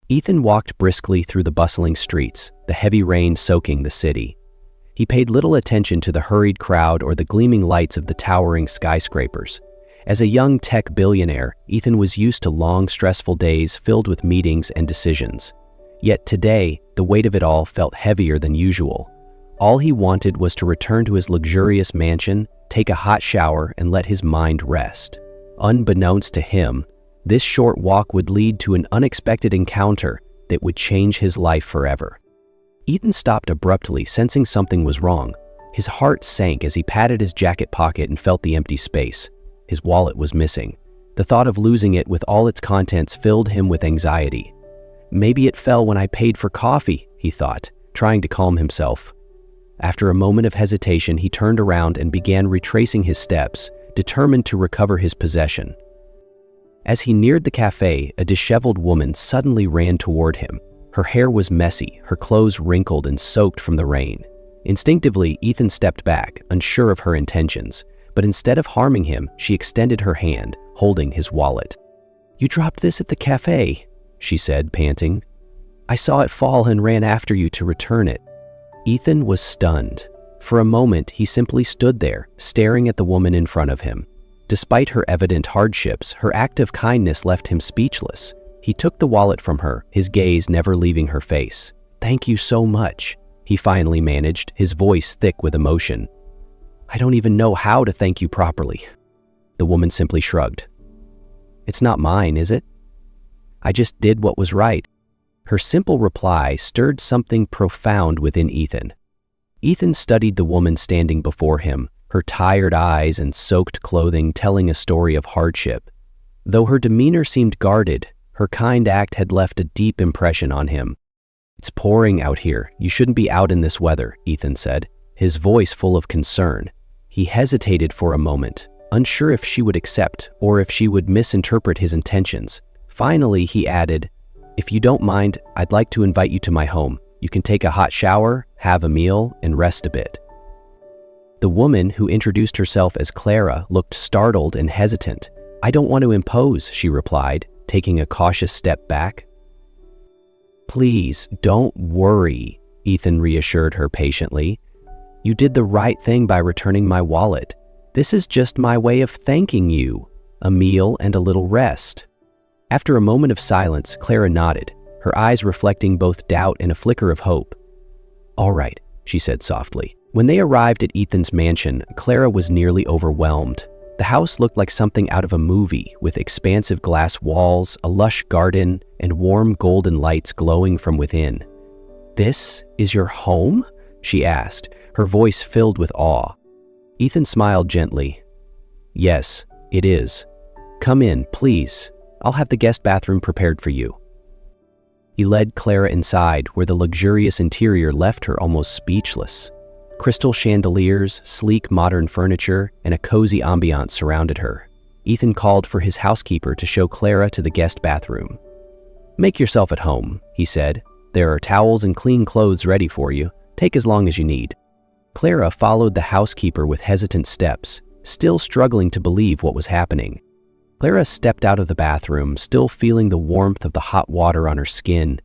Ethan walked briskly through the bustling streets, the heavy rain soaking the city. He paid little attention to the hurried crowd or the gleaming lights of the towering skyscrapers. As a young tech billionaire, Ethan was used to long, stressful days filled with meetings and decisions. Yet today, the weight of it all felt heavier than usual. All he wanted was to return to his luxurious mansion, take a hot shower, and let his mind rest. Unbeknownst to him, this short walk would lead to an unexpected encounter that would change his life forever. Ethan stopped abruptly, sensing something was wrong. His heart sank as he patted his jacket pocket and felt the empty space. His wallet was missing. The thought of losing it with all its contents filled him with anxiety. Maybe it fell when I paid for coffee, he thought, trying to calm himself. After a moment of hesitation, he turned around and began retracing his steps, determined to recover his possession. As he neared the cafe, a disheveled woman suddenly ran toward him. Her hair was messy, her clothes wrinkled and soaked from the rain. Instinctively, Ethan stepped back, unsure of her intentions, but instead of harming him, she extended her hand, holding his wallet. "You dropped this at the cafe," she said, panting. "I saw it fall and ran after you to return it." Ethan was stunned. For a moment, he simply stood there, staring at the woman in front of him. Despite her evident hardships, her act of kindness left him speechless. He took the wallet from her, his gaze never leaving her face. "Thank you so much," he finally managed, his voice thick with emotion. "I don't even know how to thank you properly." The woman simply shrugged. "It's not mine, is it? I just did what was right." Her simple reply stirred something profound within Ethan. Ethan studied the woman standing before him, her tired eyes and soaked clothing telling a story of hardship. Though her demeanor seemed guarded, her kind act had left a deep impression on him. "It's pouring out here. You shouldn't be out in this weather," Ethan said, his voice full of concern. He hesitated for a moment, unsure if she would accept or if she would misinterpret his intentions. Finally, he added, "If you don't mind, I'd like to invite you to my home. You can take a hot shower, have a meal, and rest a bit." The woman, who introduced herself as Clara, looked startled and hesitant. "I don't want to impose," she replied, taking a cautious step back. "Please, don't worry," Ethan reassured her patiently. "You did the right thing by returning my wallet. This is just my way of thanking you. A meal and a little rest." After a moment of silence, Clara nodded, her eyes reflecting both doubt and a flicker of hope. "All right," she said softly. When they arrived at Ethan's mansion, Clara was nearly overwhelmed. The house looked like something out of a movie, with expansive glass walls, a lush garden, and warm golden lights glowing from within. "This is your home?" she asked, her voice filled with awe. Ethan smiled gently. "Yes, it is. Come in, please. I'll have the guest bathroom prepared for you." He led Clara inside, where the luxurious interior left her almost speechless. Crystal chandeliers, sleek modern furniture, and a cozy ambiance surrounded her. Ethan called for his housekeeper to show Clara to the guest bathroom. "Make yourself at home," he said. "There are towels and clean clothes ready for you. Take as long as you need." Clara followed the housekeeper with hesitant steps, still struggling to believe what was happening. Clara stepped out of the bathroom, still feeling the warmth of the hot water on her skin.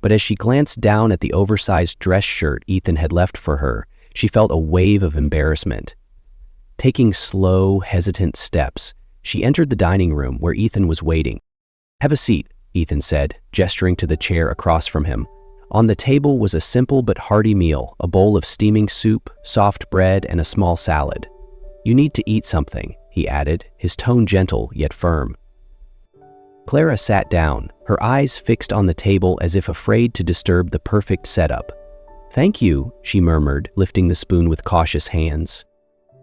But as she glanced down at the oversized dress shirt Ethan had left for her, she felt a wave of embarrassment. Taking slow, hesitant steps, she entered the dining room where Ethan was waiting. "Have a seat," Ethan said, gesturing to the chair across from him. On the table was a simple but hearty meal, a bowl of steaming soup, soft bread, and a small salad. "You need to eat something," he added, his tone gentle yet firm. Clara sat down, her eyes fixed on the table as if afraid to disturb the perfect setup. "Thank you," she murmured, lifting the spoon with cautious hands.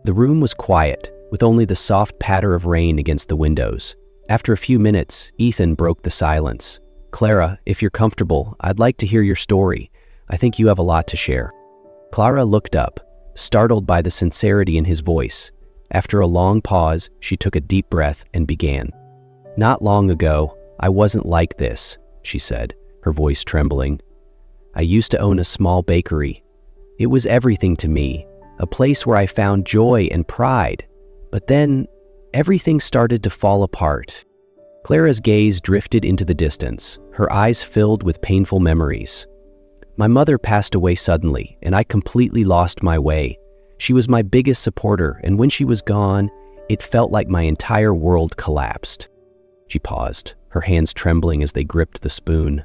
The room was quiet, with only the soft patter of rain against the windows. After a few minutes, Ethan broke the silence. "Clara, if you're comfortable, I'd like to hear your story. I think you have a lot to share." Clara looked up, startled by the sincerity in his voice. After a long pause, she took a deep breath and began. "Not long ago, I wasn't like this," she said, her voice trembling. "I used to own a small bakery. It was everything to me, a place where I found joy and pride. But then, everything started to fall apart." Clara's gaze drifted into the distance, her eyes filled with painful memories. My mother passed away suddenly, and I completely lost my way. She was my biggest supporter, and when she was gone, it felt like my entire world collapsed. She paused, her hands trembling as they gripped the spoon.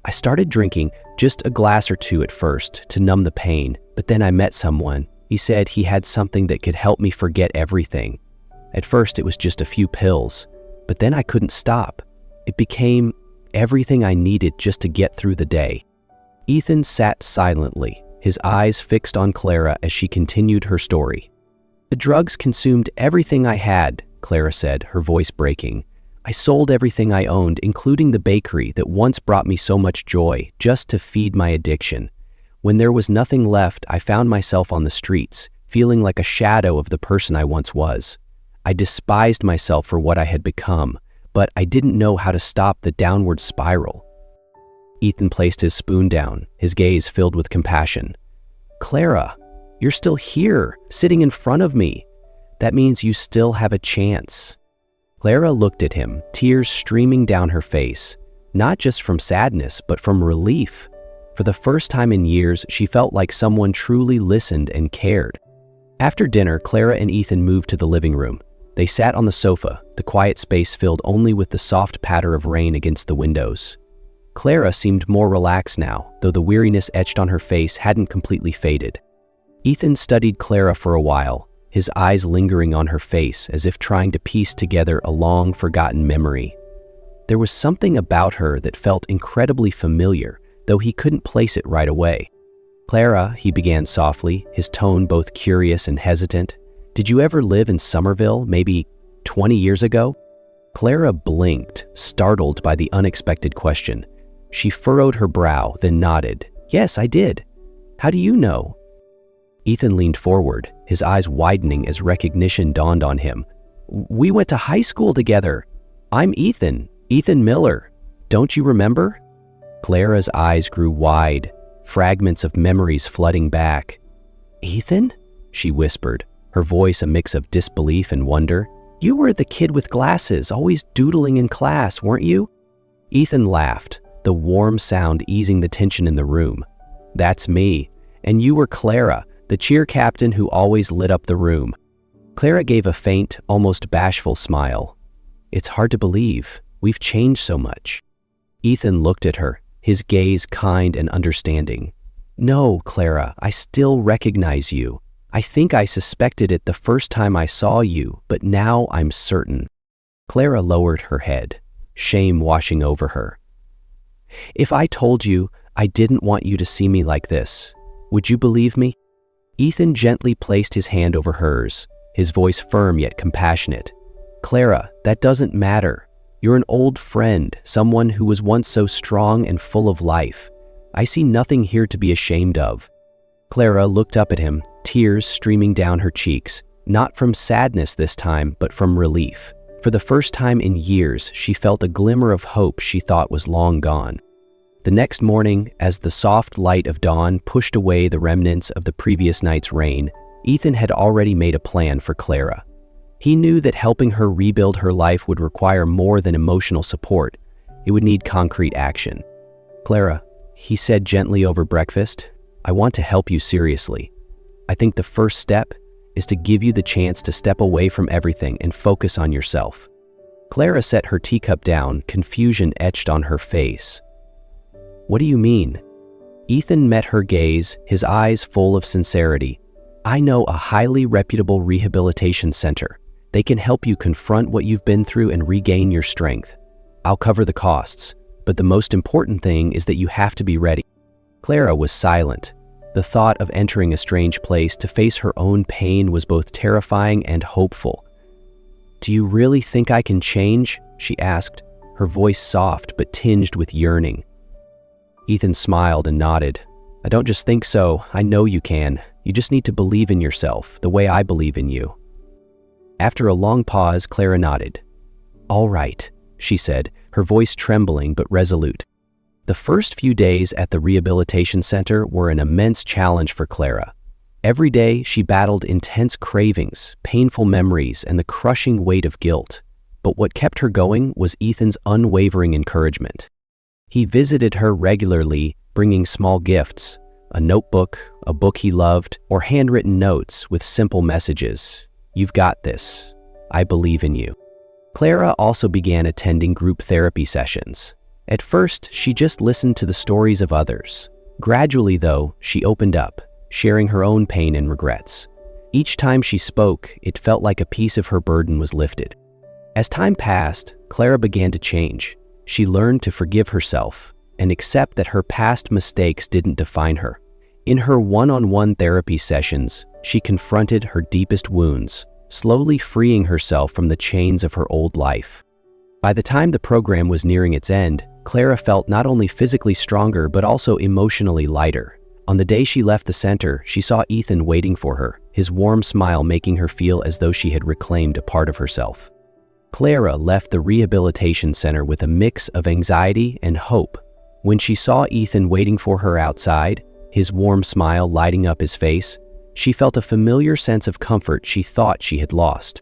I started drinking, just a glass or two at first, to numb the pain, but then I met someone. He said he had something that could help me forget everything. At first, it was just a few pills, but then I couldn't stop. It became everything I needed just to get through the day. Ethan sat silently, his eyes fixed on Clara as she continued her story. The drugs consumed everything I had, Clara said, her voice breaking. I sold everything I owned, including the bakery that once brought me so much joy, just to feed my addiction. When there was nothing left, I found myself on the streets, feeling like a shadow of the person I once was. I despised myself for what I had become, but I didn't know how to stop the downward spiral. Ethan placed his spoon down, his gaze filled with compassion. Clara, you're still here, sitting in front of me. That means you still have a chance. Clara looked at him, tears streaming down her face, not just from sadness, but from relief. For the first time in years, she felt like someone truly listened and cared. After dinner, Clara and Ethan moved to the living room. They sat on the sofa, the quiet space filled only with the soft patter of rain against the windows. Clara seemed more relaxed now, though the weariness etched on her face hadn't completely faded. Ethan studied Clara for a while, his eyes lingering on her face as if trying to piece together a long-forgotten memory. There was something about her that felt incredibly familiar, though he couldn't place it right away. Clara, he began softly, his tone both curious and hesitant. Did you ever live in Somerville, maybe 20 years ago? Clara blinked, startled by the unexpected question. She furrowed her brow, then nodded. Yes, I did. How do you know? Ethan leaned forward, his eyes widening as recognition dawned on him. We went to high school together. I'm Ethan Miller. Don't you remember? Clara's eyes grew wide, fragments of memories flooding back. Ethan? She whispered, her voice a mix of disbelief and wonder. You were the kid with glasses, always doodling in class, weren't you? Ethan laughed, the warm sound easing the tension in the room. That's me. And you were Clara, the cheer captain who always lit up the room. Clara gave a faint, almost bashful smile. It's hard to believe. We've changed so much. Ethan looked at her, his gaze kind and understanding. No, Clara, I still recognize you. I think I suspected it the first time I saw you, but now I'm certain. Clara lowered her head, shame washing over her. If I told you I didn't want you to see me like this, would you believe me? Ethan gently placed his hand over hers, his voice firm yet compassionate. Clara, that doesn't matter. You're an old friend, someone who was once so strong and full of life. I see nothing here to be ashamed of. Clara looked up at him, tears streaming down her cheeks, not from sadness this time, but from relief. For the first time in years, she felt a glimmer of hope she thought was long gone. The next morning, as the soft light of dawn pushed away the remnants of the previous night's rain, Ethan had already made a plan for Clara. He knew that helping her rebuild her life would require more than emotional support. It would need concrete action. Clara, he said gently over breakfast, I want to help you seriously. I think the first step is to give you the chance to step away from everything and focus on yourself. Clara set her teacup down, confusion etched on her face. What do you mean? Ethan met her gaze, his eyes full of sincerity. I know a highly reputable rehabilitation center. They can help you confront what you've been through and regain your strength. I'll cover the costs, but the most important thing is that you have to be ready. Clara was silent. The thought of entering a strange place to face her own pain was both terrifying and hopeful. Do you really think I can change? She asked, her voice soft but tinged with yearning. Ethan smiled and nodded. I don't just think so, I know you can. You just need to believe in yourself, the way I believe in you. After a long pause, Clara nodded. All right, she said, her voice trembling but resolute. The first few days at the rehabilitation center were an immense challenge for Clara. Every day, she battled intense cravings, painful memories, and the crushing weight of guilt. But what kept her going was Ethan's unwavering encouragement. He visited her regularly, bringing small gifts, a notebook, a book he loved, or handwritten notes with simple messages. "You've got this. I believe in you." Clara also began attending group therapy sessions. At first, she just listened to the stories of others. Gradually, though, she opened up, sharing her own pain and regrets. Each time she spoke, it felt like a piece of her burden was lifted. As time passed, Clara began to change. She learned to forgive herself and accept that her past mistakes didn't define her. In her one-on-one therapy sessions, she confronted her deepest wounds, slowly freeing herself from the chains of her old life. By the time the program was nearing its end, Clara felt not only physically stronger but also emotionally lighter. On the day she left the center, she saw Ethan waiting for her, his warm smile making her feel as though she had reclaimed a part of herself. Clara left the rehabilitation center with a mix of anxiety and hope. When she saw Ethan waiting for her outside, his warm smile lighting up his face, she felt a familiar sense of comfort she thought she had lost.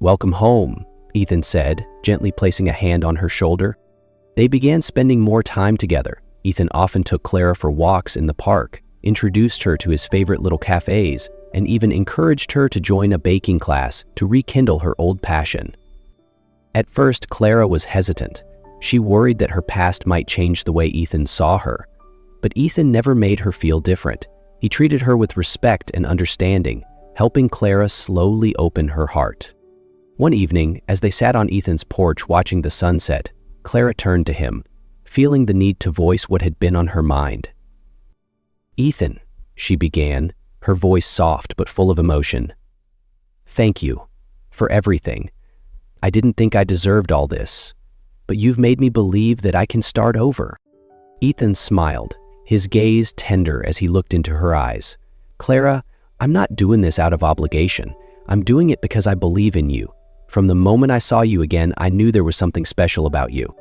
"Welcome home," Ethan said, gently placing a hand on her shoulder. They began spending more time together. Ethan often took Clara for walks in the park, introduced her to his favorite little cafes, and even encouraged her to join a baking class to rekindle her old passion. At first, Clara was hesitant. She worried that her past might change the way Ethan saw her. But Ethan never made her feel different. He treated her with respect and understanding, helping Clara slowly open her heart. One evening, as they sat on Ethan's porch watching the sunset, Clara turned to him, feeling the need to voice what had been on her mind. "Ethan," she began, her voice soft but full of emotion. "Thank you for everything. I didn't think I deserved all this, but you've made me believe that I can start over." Ethan smiled, his gaze tender as he looked into her eyes. "Clara, I'm not doing this out of obligation. I'm doing it because I believe in you. From the moment I saw you again, I knew there was something special about you."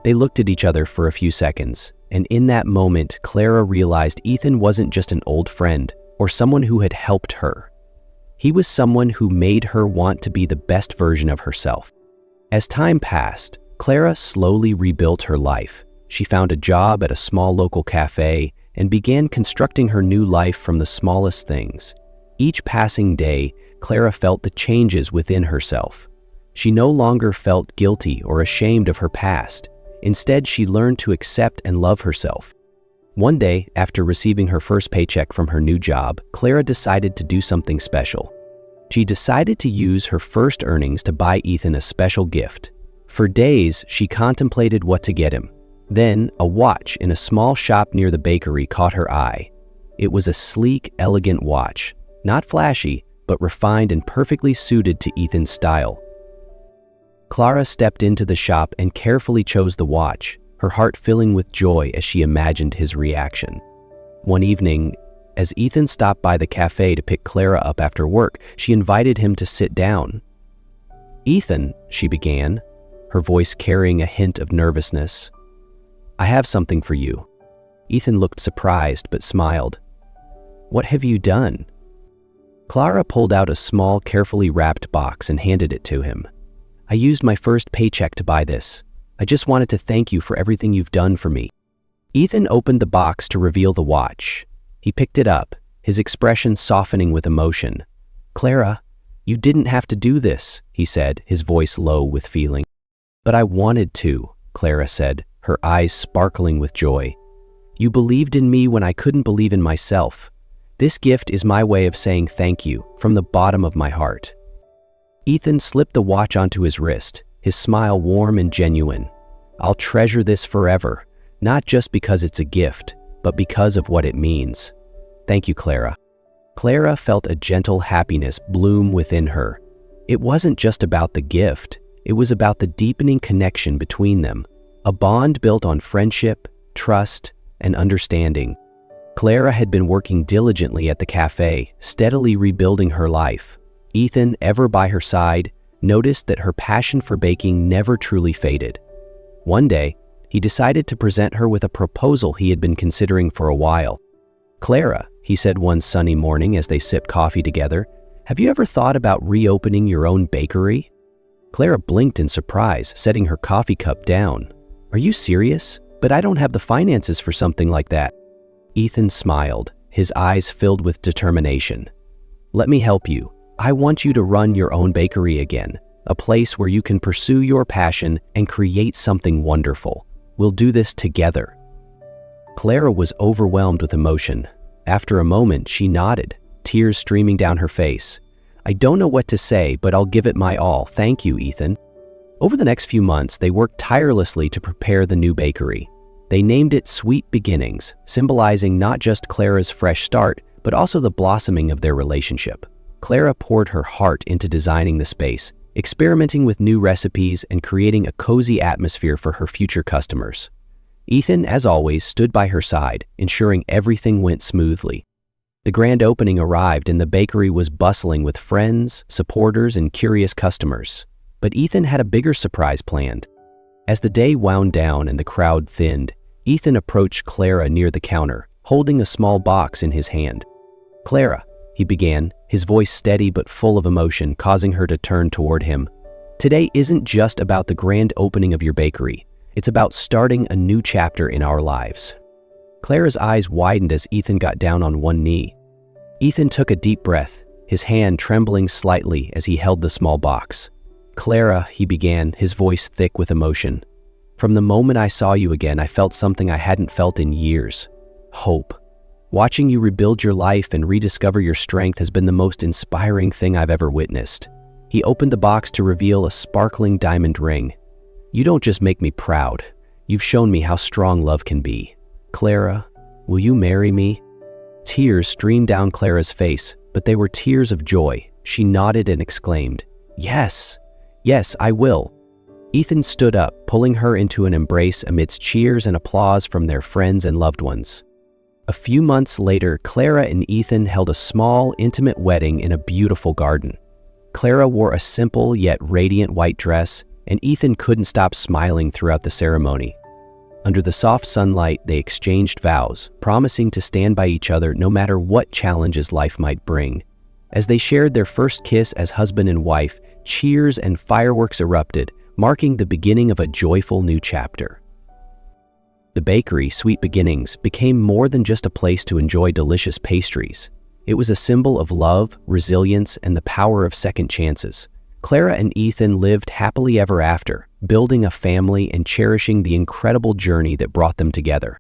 They looked at each other for a few seconds, and in that moment, Clara realized Ethan wasn't just an old friend or someone who had helped her. He was someone who made her want to be the best version of herself. As time passed, Clara slowly rebuilt her life. She found a job at a small local cafe and began constructing her new life from the smallest things. Each passing day, Clara felt the changes within herself. She no longer felt guilty or ashamed of her past. Instead, she learned to accept and love herself. One day, after receiving her first paycheck from her new job, Clara decided to do something special. She decided to use her first earnings to buy Ethan a special gift. For days, she contemplated what to get him. Then, a watch in a small shop near the bakery caught her eye. It was a sleek, elegant watch, not flashy, but refined and perfectly suited to Ethan's style. Clara stepped into the shop and carefully chose the watch, her heart filling with joy as she imagined his reaction. One evening, as Ethan stopped by the cafe to pick Clara up after work, she invited him to sit down. "Ethan," she began, her voice carrying a hint of nervousness, "I have something for you." Ethan looked surprised but smiled. "What have you done?" Clara pulled out a small, carefully wrapped box and handed it to him. "I used my first paycheck to buy this. I just wanted to thank you for everything you've done for me." Ethan opened the box to reveal the watch. He picked it up, his expression softening with emotion. "Clara, you didn't have to do this," he said, his voice low with feeling. "But I wanted to," Clara said, her eyes sparkling with joy. "You believed in me when I couldn't believe in myself. This gift is my way of saying thank you from the bottom of my heart." Ethan slipped the watch onto his wrist, his smile warm and genuine. "I'll treasure this forever, not just because it's a gift, but because of what it means. Thank you, Clara." Clara felt a gentle happiness bloom within her. It wasn't just about the gift, it was about the deepening connection between them, a bond built on friendship, trust, and understanding. Clara had been working diligently at the cafe, steadily rebuilding her life. Ethan, ever by her side, noticed that her passion for baking never truly faded. One day, he decided to present her with a proposal he had been considering for a while. "Clara," he said one sunny morning as they sipped coffee together, "have you ever thought about reopening your own bakery?" Clara blinked in surprise, setting her coffee cup down. "Are you serious? But I don't have the finances for something like that." Ethan smiled, his eyes filled with determination. "Let me help you. I want you to run your own bakery again, a place where you can pursue your passion and create something wonderful. We'll do this together." Clara was overwhelmed with emotion. After a moment, she nodded, tears streaming down her face. "I don't know what to say, but I'll give it my all. Thank you, Ethan." Over the next few months, they worked tirelessly to prepare the new bakery. They named it Sweet Beginnings, symbolizing not just Clara's fresh start, but also the blossoming of their relationship. Clara poured her heart into designing the space, experimenting with new recipes and creating a cozy atmosphere for her future customers. Ethan, as always, stood by her side, ensuring everything went smoothly. The grand opening arrived and the bakery was bustling with friends, supporters, and curious customers. But Ethan had a bigger surprise planned. As the day wound down and the crowd thinned, Ethan approached Clara near the counter, holding a small box in his hand. "Clara," he began, his voice steady but full of emotion, causing her to turn toward him. "Today isn't just about the grand opening of your bakery. It's about starting a new chapter in our lives." Clara's eyes widened as Ethan got down on one knee. Ethan took a deep breath, his hand trembling slightly as he held the small box. "Clara," he began, his voice thick with emotion. "From the moment I saw you again, I felt something I hadn't felt in years. Hope. Watching you rebuild your life and rediscover your strength has been the most inspiring thing I've ever witnessed." He opened the box to reveal a sparkling diamond ring. "You don't just make me proud. You've shown me how strong love can be. Clara, will you marry me?" Tears streamed down Clara's face, but they were tears of joy. She nodded and exclaimed, "Yes, yes, I will." Ethan stood up, pulling her into an embrace amidst cheers and applause from their friends and loved ones. A few months later, Clara and Ethan held a small, intimate wedding in a beautiful garden. Clara wore a simple yet radiant white dress, and Ethan couldn't stop smiling throughout the ceremony. Under the soft sunlight, they exchanged vows, promising to stand by each other no matter what challenges life might bring. As they shared their first kiss as husband and wife, cheers and fireworks erupted, marking the beginning of a joyful new chapter. The bakery, Sweet Beginnings, became more than just a place to enjoy delicious pastries. It was a symbol of love, resilience, and the power of second chances. Clara and Ethan lived happily ever after, building a family and cherishing the incredible journey that brought them together.